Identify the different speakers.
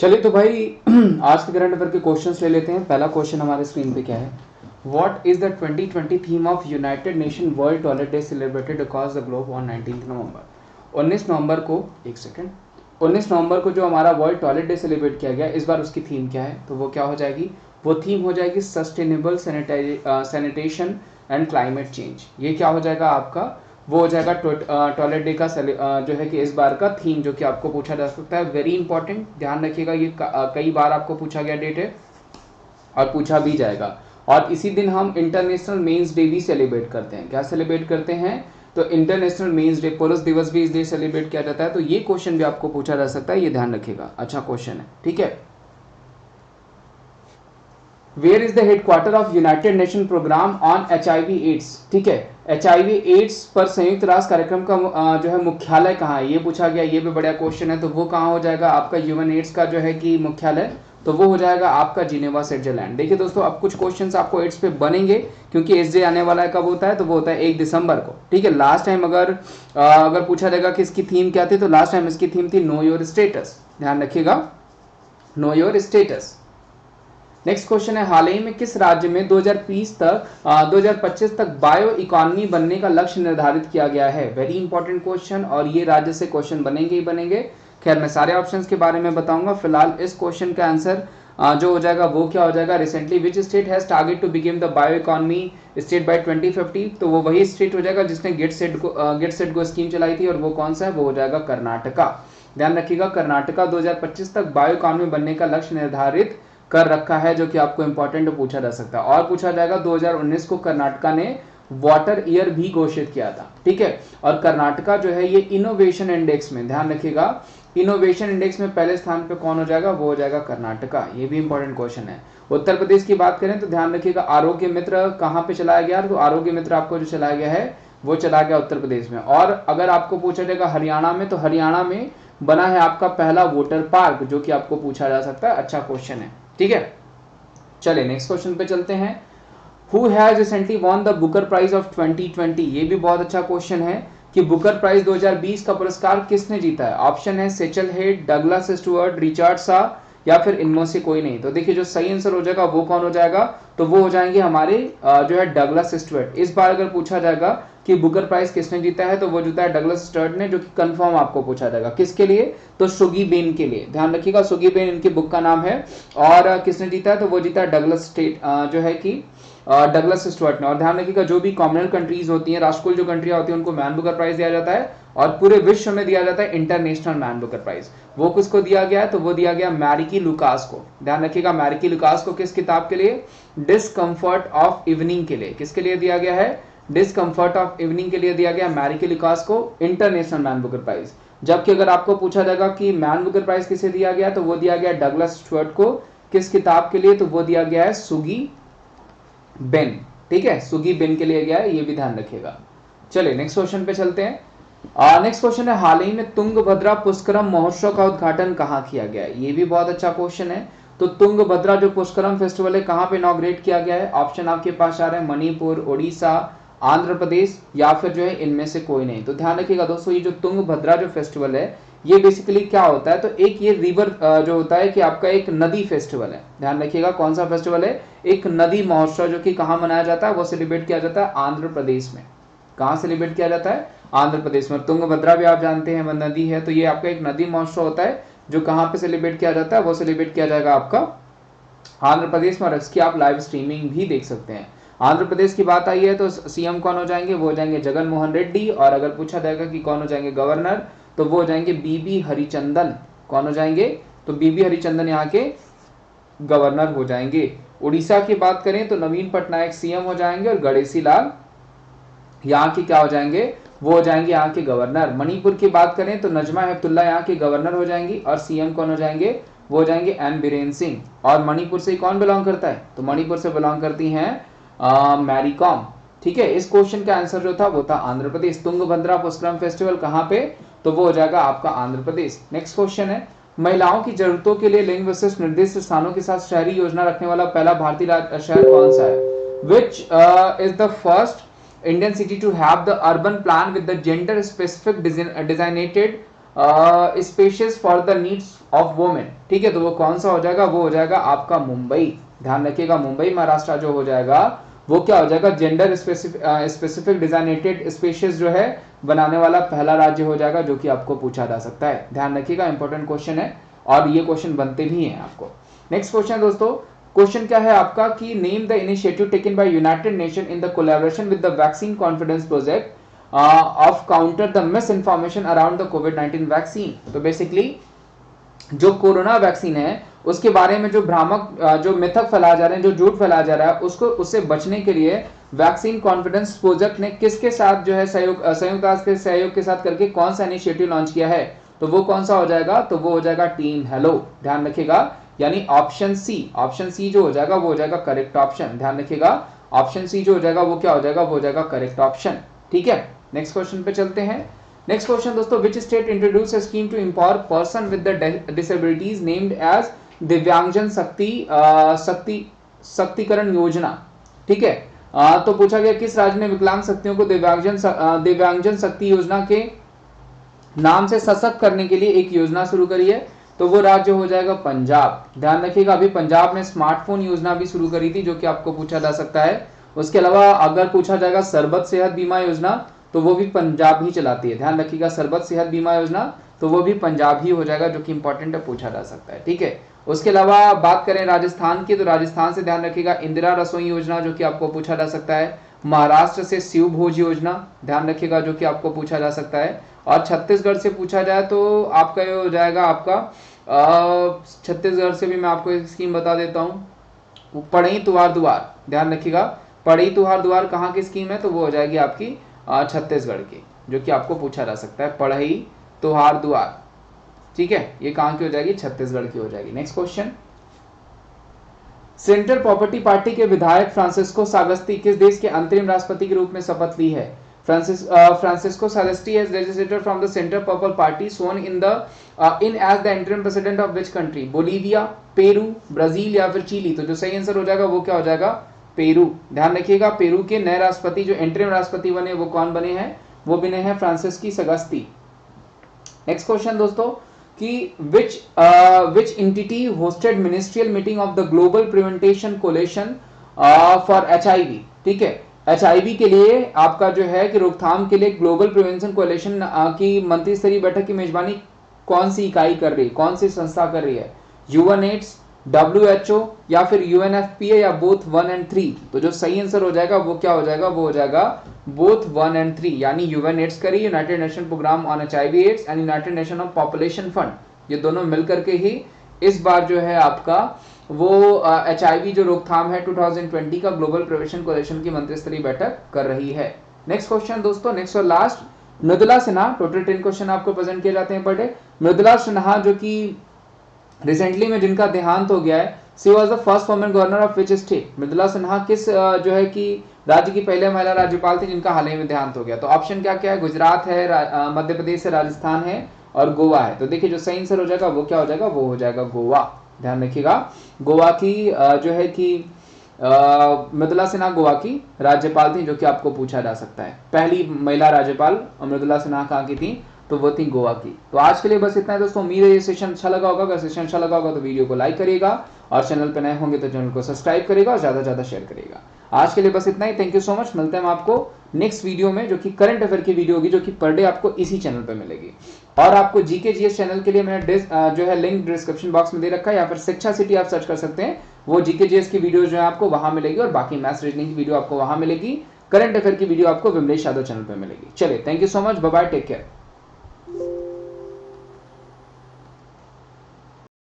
Speaker 1: चलिए तो भाई आज के करंट अफेयर के क्वेश्चंस ले लेते हैं। पहला क्वेश्चन हमारे स्क्रीन पे क्या है, what is the 2020 theme of United nation world toilet day celebrated across the globe on 19 नवंबर। 19 नवंबर को, एक सेकेंड, 19 नवंबर को जो हमारा वर्ल्ड टॉयलेट डे सेलिब्रेट किया गया, इस बार उसकी थीम क्या है, तो वो क्या हो जाएगी, वो थीम हो जाएगी sustainable sanitation and climate change. ये क्या हो जाएगा आपका, वो हो जाएगा टॉयलेट डे का जो है कि इस बार का थीम, जो कि आपको पूछा जा सकता है। वेरी इंपॉर्टेंट, ध्यान रखिएगा, ये कई बार आपको पूछा गया डेट है और पूछा भी जाएगा। और इसी दिन हम इंटरनेशनल मेंस डे भी सेलिब्रेट करते हैं। क्या सेलिब्रेट करते हैं, तो इंटरनेशनल मेंस डे, पुरुष दिवस भी इस दिन सेलिब्रेट किया जाता है। तो ये क्वेश्चन भी आपको पूछा जा सकता है, ये ध्यान रखिएगा, अच्छा क्वेश्चन है, ठीक है। Where is the headquarter of United Nation programme on HIV AIDS, ठीक है। HIV एड्स पर संयुक्त राष्ट्र कार्यक्रम का जो है मुख्यालय कहाँ है, ये पूछा गया, ये भी बड़ा क्वेश्चन है। तो वो कहाँ हो जाएगा आपका, ह्यूमन एड्स का जो है कि मुख्यालय, तो वो हो जाएगा आपका जिनेवा स्विट्जरलैंड। देखिए दोस्तों, अब कुछ क्वेश्चंस आपको एड्स पे बनेंगे, क्योंकि एड्स डे आने वाला है, कब होता है, तो वो होता है 1 दिसंबर को, ठीक है। लास्ट टाइम अगर पूछा जाएगा कि इसकी थीम क्या थी, तो लास्ट टाइम इसकी थीम थी नो योर स्टेटस, ध्यान रखिएगा, know your status. Next question है, हाल ही में किस राज्य में 2025 तक बायो इकोनॉमी बनने का लक्ष्य निर्धारित किया गया है। वेरी इंपॉर्टेंट क्वेश्चन, और ये राज्य से क्वेश्चन बनेंगे ही बनेंगे। खैर मैं सारे ऑप्शंस के बारे में बताऊंगा, फिलहाल इस क्वेश्चन का आंसर जो हो जाएगा वो क्या हो जाएगा, recently which state has target to become the bio economy state by 2050। तो वो वही स्टेट हो जाएगा जिसने गेट सेट गो स्कीम चलाई थी, और वो कौन सा है, वो हो जाएगा कर्नाटका। ध्यान रखिएगा, कर्नाटका 2025 तक बायो इकोनॉमी बनने का लक्ष्य निर्धारित कर रखा है, जो कि आपको इंपॉर्टेंट पूछा जा सकता है। और पूछा जाएगा 2019 को कर्नाटका ने वाटर ईयर भी घोषित किया था, ठीक है। और कर्नाटका जो है ये इनोवेशन इंडेक्स में, ध्यान रखिएगा, इनोवेशन इंडेक्स में पहले स्थान पे कौन हो जाएगा, वो हो जाएगा कर्नाटका। ये भी इंपॉर्टेंट क्वेश्चन है। उत्तर प्रदेश की बात करें तो ध्यान रखिएगा, आरोग्य मित्र कहाँ पे चलाया गया, तो आरोग्य मित्र आपको जो चलाया गया है वो चला गया उत्तर प्रदेश में। और अगर आपको पूछा जाएगा हरियाणा में, तो हरियाणा में बना है आपका पहला वाटर पार्क, जो कि आपको पूछा जा सकता है, अच्छा क्वेश्चन है, ठीक है। चलिए नेक्स्ट क्वेश्चन पे चलते हैं। Who has recently won the Booker prize of 2020। ये भी बहुत अच्छा क्वेश्चन है कि बुकर प्राइज 2020 का पुरस्कार किसने जीता है। ऑप्शन है सेचल हेड, डगलस स्टुअर्ट, रिचर्ड सा, या फिर इनमें से कोई नहीं। तो देखिए जो सही आंसर हो जाएगा वो कौन हो जाएगा, तो वो हो जाएंगे हमारे जो है डगलस स्टुअर्ट। इस बार अगर पूछा जाएगा कि बुकर प्राइज किसने जीता है, तो वो जीता है डगलस स्टुअर्ट ने, जो कि कंफर्म आपको पूछा जाएगा। किसके लिए, तो सुगी बेन के लिए। ध्यान रखिएगा, सुगी बेन इनकी बुक का नाम है। और किसने जीता है, तो वो जीता है डगलस स्टेट जो है कि डगलस स्टुअर्ट ने। और ध्यान रखिएगा, जो भी कॉमनवेल्थ कंट्रीज होती हैं, राष्ट्रकुल जो कंट्रियां होती हैं, उनको मैन बुकर प्राइज दिया जाता है, और पूरे विश्व में दिया जाता है इंटरनेशनल मैन बुकर प्राइज। वो किसको दिया गया है, तो वो दिया गया मैरिकी लुकास को। ध्यान रखिएगा, मैरिकी लुकास को किस किताब के लिए, डिस्कम्फर्ट ऑफ इवनिंग के लिए। किसके लिए दिया गया है, डिस्कम्फर्ट ऑफ इवनिंग के लिए दिया गया मैरिकी लुकास को इंटरनेशनल मैन बुकर प्राइज। जबकि अगर आपको पूछा जाएगा कि मैन बुकर प्राइज किसे दिया गया, तो वो दिया गया डगलस स्टुअर्ट को। किस किताब के लिए, तो वो दिया गया है सुगी बेन, ठीक है, सुगी बेन के लिए गया है, ये भी ध्यान रखिएगा। चलिए नेक्स्ट क्वेश्चन पे चलते हैं। नेक्स्ट क्वेश्चन है, हाल ही में तुंगभद्रा पुष्करम महोत्सव का उद्घाटन कहाँ किया गया है। ये भी बहुत अच्छा क्वेश्चन है। तो तुंगभद्रा जो पुष्करम फेस्टिवल है, कहाँ पे इनॉग्रेट किया गया है। ऑप्शन आपके पास आ रहे हैं मणिपुर, उड़ीसा, आंध्र प्रदेश, या फिर जो है इनमें से कोई नहीं। तो ध्यान रखिएगा दोस्तों, ये जो तुंगभद्रा जो फेस्टिवल है, ये बेसिकली क्या होता है, तो एक ये रिवर जो होता है कि आपका एक नदी फेस्टिवल है। ध्यान रखिएगा, कौन सा फेस्टिवल है, एक नदी महोत्सव, जो कि कहाँ मनाया जाता है, वो सेलिब्रेट किया जाता है आंध्र प्रदेश में। कहाँ सेलिब्रेट किया जाता है, आंध्र प्रदेश में। तुंगभद्रा भी आप जानते हैं, वह नदी है, तो ये आपका एक नदी महोत्सव होता है, जो कहाँ पे सेलिब्रेट किया जाता है, वो सेलिब्रेट किया जाएगा आपका आंध्र प्रदेश में। और इसकी आप लाइव स्ट्रीमिंग भी देख सकते हैं। आंध्र प्रदेश की बात आई है तो सीएम कौन हो जाएंगे, वो हो जाएंगे जगन मोहन रेड्डी। और अगर पूछा जाएगा कि कौन हो जाएंगे गवर्नर, तो वो हो जाएंगे बीबी हरिचंदन। कौन हो जाएंगे, तो बीबी हरिचंदन यहाँ के गवर्नर हो जाएंगे। उड़ीसा की बात करें तो नवीन पटनायक सीएम हो जाएंगे, और गणेशी लाल यहाँ के क्या हो जाएंगे, वो हो जाएंगे यहाँ के गवर्नर। मणिपुर की बात करें तो नजमा हेपतुल्ला यहाँ के गवर्नर हो जाएंगी, और सीएम कौन हो जाएंगे, वो हो जाएंगे एन बीरेन सिंह। और मणिपुर से कौन बिलोंग करता है, तो मणिपुर से बिलोंग करती हैं मैरी कॉम, ठीक है। इस क्वेश्चन का आंसर जो था वो था आंध्र प्रदेश। तुंगभद्रा पुष्करम फेस्टिवल कहाँ पे, तो वो हो जाएगा आपका आंध्र प्रदेश। नेक्स्ट क्वेश्चन है, महिलाओं की जरूरतों के लिए लिंग विशिष्ट निर्दिष्ट स्थानों के साथ शहरी योजना रखने वाला पहला भारतीय शहर कौन सा है। Which is the first Indian city to have the urban plan with the gender specific designated spaces for the needs of women, ठीक है, तो वो कौन सा हो जाएगा, वो हो जाएगा आपका मुंबई। ध्यान रखिएगा, मुंबई महाराष्ट्र जो हो जाएगा वो क्या हो जाएगा, जेंडर स्पेसिफिक डिजाइनेटेड स्पेशेस जो है बनाने वाला पहला राज्य हो जाएगा, जो कि आपको पूछा जा सकता है। ध्यान रखिएगा, इंपॉर्टेंट क्वेश्चन है और ये क्वेश्चन बनते भी हैं आपको। नेक्स्ट क्वेश्चन दोस्तों, क्वेश्चन क्या है आपका कि name the initiative taken by United nation in the collaboration with the vaccine confidence project of counter the miss information around the covid vaccine. तो बेसिकली जो कोरोना वैक्सीन है उसके बारे में जो भ्रामक जो मिथक फैलाया जा रहे हैं, जो झूठ फैलाया जा रहा है, उसको उससे बचने के लिए वैक्सीन कॉन्फिडेंस प्रोजेक्ट ने किसके साथ जो है संयुक्त राष्ट्र के सहयोग के साथ करके कौन सा इनिशिएटिव लॉन्च किया है, तो वो कौन सा हो जाएगा, तो वो हो जाएगा टीम हेलो। ध्यान रखिएगा, यानी ऑप्शन सी जो हो जाएगा वो हो जाएगा करेक्ट ऑप्शन। ध्यान रखिएगा, ऑप्शन सी जो हो जाएगा वो क्या हो जाएगा, वो हो जाएगा करेक्ट ऑप्शन। ठीक है, नेक्स्ट क्वेश्चन पे चलते हैं। नेक्स्ट क्वेश्चन दोस्तों, which state introduce a scheme to empower person with the disabilities named as Divyangjan Shaktikaran योजना। ठीक है, तो पूछा गया किस राज्य ने विकलांग शक्तियों को दिव्यांगजन शक्ति योजना के नाम से सशक्त करने के लिए एक योजना शुरू करी है, तो वो राज्य हो जाएगा पंजाब। ध्यान रखिएगा, अभी पंजाब ने स्मार्टफोन योजना भी शुरू करी थी, जो कि आपको पूछा जा सकता है। उसके अलावा अगर पूछा जाएगा सरबत सेहत बीमा योजना, तो वो भी पंजाब ही चलाती है। ध्यान रखिएगा, सरबत सेहत बीमा योजना तो वो भी पंजाब ही हो जाएगा, जो कि इंपॉर्टेंट है, पूछा जा सकता है। ठीक है, उसके अलावा बात करें राजस्थान की, तो राजस्थान से ध्यान रखिएगा इंदिरा रसोई योजना, जो कि आपको पूछा जा सकता है। महाराष्ट्र से शिव भोज योजना, ध्यान रखिएगा, जो कि आपको पूछा जा सकता है। और छत्तीसगढ़ से पूछा जाए तो आपका ये हो जाएगा आपका छत्तीसगढ़ से भी मैं आपको एक स्कीम बता देता हूँ, पढ़ई तुहार दुआर। ध्यान रखिएगा, पढ़ई तुहार दुआर कहाँ की स्कीम है, तो वो हो जाएगी आपकी छत्तीसगढ़ की, जो कि आपको पूछा जा सकता है, पढ़ई तुहार दुआर। ठीक है, ये कहाँ की हो जाएगी, छत्तीसगढ़ की हो जाएगी। Next question, central property party के विधायक फ्रांसिस्को सागस्ती किस देश के अंतरिम राष्ट्रपति के रूप में शपथ ली है। Francisco Sagasti as legislator from the Center Purple Party sworn in as the interim president of which country? Bolivia, Peru, Brazil या फिर चिली। तो जो सही आंसर हो जाएगा वो क्या हो जाएगा, पेरू। ध्यान रखिएगा, पेरू के नए राष्ट्रपति जो इंटरिम राष्ट्रपति बने वो कौन बने हैं, वो बने हैं फ्रांसिस्की सगस्ती। नेक्स्ट क्वेश्चन दोस्तों कि which entity hosted ministerial meeting of the global prevention coalition for HIV। ठीक है, HIV के लिए आपका जो है कि रोकथाम के लिए ग्लोबल प्रिवेंशन कोalition की मंत्री स्तरीय बैठक की मेजबानी कौन सी इकाई कर रही है, कौन सी संस्था कर रही है, यूएनएड्स, WHO या फिर UNFPA या बोथ 1 and 3। तो जो सही आंसर हो जाएगा वो क्या हो जाएगा, वो हो जाएगा बोथ 1 and 3, यानी यूएनएड्स करी, United Nation programme on HIV AIDS and United Nation of population fund, ये दोनों मिलकर के ही इस बार जो है आपका वो HIV जो रोकथाम है 2020 का ग्लोबल प्रिवेंशन कोalition की मंत्री स्तरीय बैठक कर रही है। नेक्स्ट क्वेश्चन दोस्तों, नेक्स्ट और last, Mridula Sinha, total 10 question आपको प्रेजेंट किए जाते हैं पर डे। मृदुला सिन्हा जो कि रिसेंटली में जिनका देहांत हो गया है, she was the first women governor of which state. Mridula Sinha किस जो है कि राज्य की पहले महिला राज्यपाल थी जिनका हाल ही में देहांत हो गया। तो ऑप्शन क्या क्या है, गुजरात है, मध्य प्रदेश है, राजस्थान है और गोवा है। तो देखिए जो सही आंसर हो जाएगा वो क्या हो जाएगा, वो हो जाएगा गोवा। ध्यान रखिएगा, गोवा की जो है कि मृदुला सिन्हा गोवा की राज्यपाल थी, जो कि आपको पूछा जा सकता है। पहली महिला राज्यपाल मृदुला सिन्हा कहाँ की थी, तो वो थी गोवा की। तो आज के लिए बस इतना है दोस्तों, उम्मीद है ये सेशन अच्छा लगा होगा। अगर सेशन अच्छा लगा होगा तो वीडियो को लाइक करिएगा और चैनल पर नए होंगे तो चैनल को सब्सक्राइब करेगा और ज्यादा से ज्यादा शेयर करेगा। आज के लिए बस इतना ही, थैंक यू सो मच। मिलते हैं हम आपको नेक्स्ट वीडियो में, जो कि करंट अफेयर की वीडियो होगी, जो कि पर डे आपको इसी चैनल पर मिलेगी। और आपको जीके जीएस चैनल के लिए मैंने जो है लिंक डिस्क्रिप्शन बॉक्स में दे रखा है, या फिर शिक्षा सिटी आप सर्च कर सकते हैं, वो जीके जीएस की वीडियो जो है आपको वहां मिलेगी और बाकी मैथ्स रीजनिंग की वीडियो आपको वहां मिलेगी। करंट अफेयर की वीडियो आपको विमलेश यादव चैनल पर मिलेगी। चलिए, thank you so much, bye bye, take care.